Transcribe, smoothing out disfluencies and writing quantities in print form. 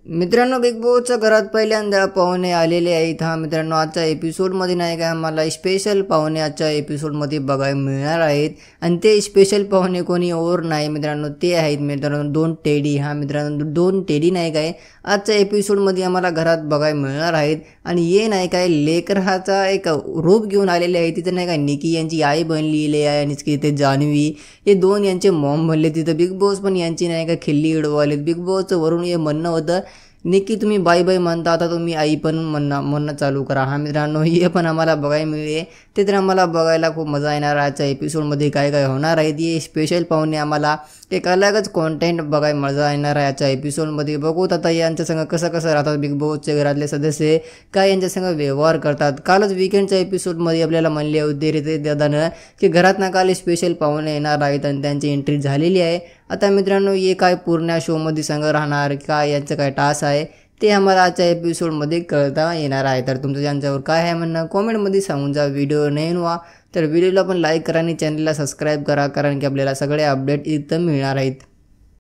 मित्रांनो, बिग बॉसच्या घरात पहिल्यांदा पाहुणे आलेले आहेत. मित्रांनो, आजच्या एपिसोडमध्ये नाही का आम्हाला स्पेशल पाहुणे आजच्या एपिसोडमध्ये बघायला मिळणार आहेत. आणि ते स्पेशल पाहुणे कोणी और नाही मित्रांनो, ते आहेत मित्रांनो 2 टेडी. मित्रांनो, 2 टेडी नाही काय आजच्या एपिसोडमध्ये आम्हाला घरात बघायला मिळणार आहेत. आणि हे नाही काय लेकराचा एक रूप घेऊन आलेले आहे. तिथे नाही काय निकी यांची आई बनलेली आहे आणि तिथे जान्हवी हे 2 यांचे मॉम बनले. तिथं बिग बॉस पण यांची नाही का खिल्ली उडवालेत. बिग बॉसचं वरून हे म्हणणं होतं निकी तुम्ही बाय बाय म्हणता, आता तुम्ही आई पण म्हणणं चालू करा. मित्रांनो, हे पण आम्हाला बघायला मिळेल. ते तर आम्हाला बघायला खूप मजा येणार. आजच्या एपिसोडमध्ये काय काय होणार आहे ते स्पेशल पाहुणे आम्हाला एक अलगच कॉन्टेंट बघायला मजा येणार आहे. आजच्या एपिसोडमध्ये बघूत आता यांच्या संग कसं राहतात बिग बॉसचे घरातले सदस्य, काय यांच्या संग व्यवहार करतात. कालच वीकेंडच्या एपिसोडमध्ये आपल्याला म्हणले होते रे दादानं की घरात ना काल स्पेशल पाहुणे येणार आहेत आणि त्यांची एंट्री झालेली आहे. आता मित्रांनो, हे काय पूर्ण शोमध्ये संग राहणार, काय यांचं काय टास्क आहे ते आम्हाला आजच्या एपिसोडमध्ये कळता येणार आहे. तर तुमचं यांच्यावर काय आहे म्हणणं कॉमेंटमध्ये सांगून जा. व्हिडिओ नाही व्हा तर व्हिडिओला पण लाईक करा आणि चॅनलला सबस्क्राईब करा, कारण की आपल्याला सगळे अपडेट इथं मिळणार आहेत.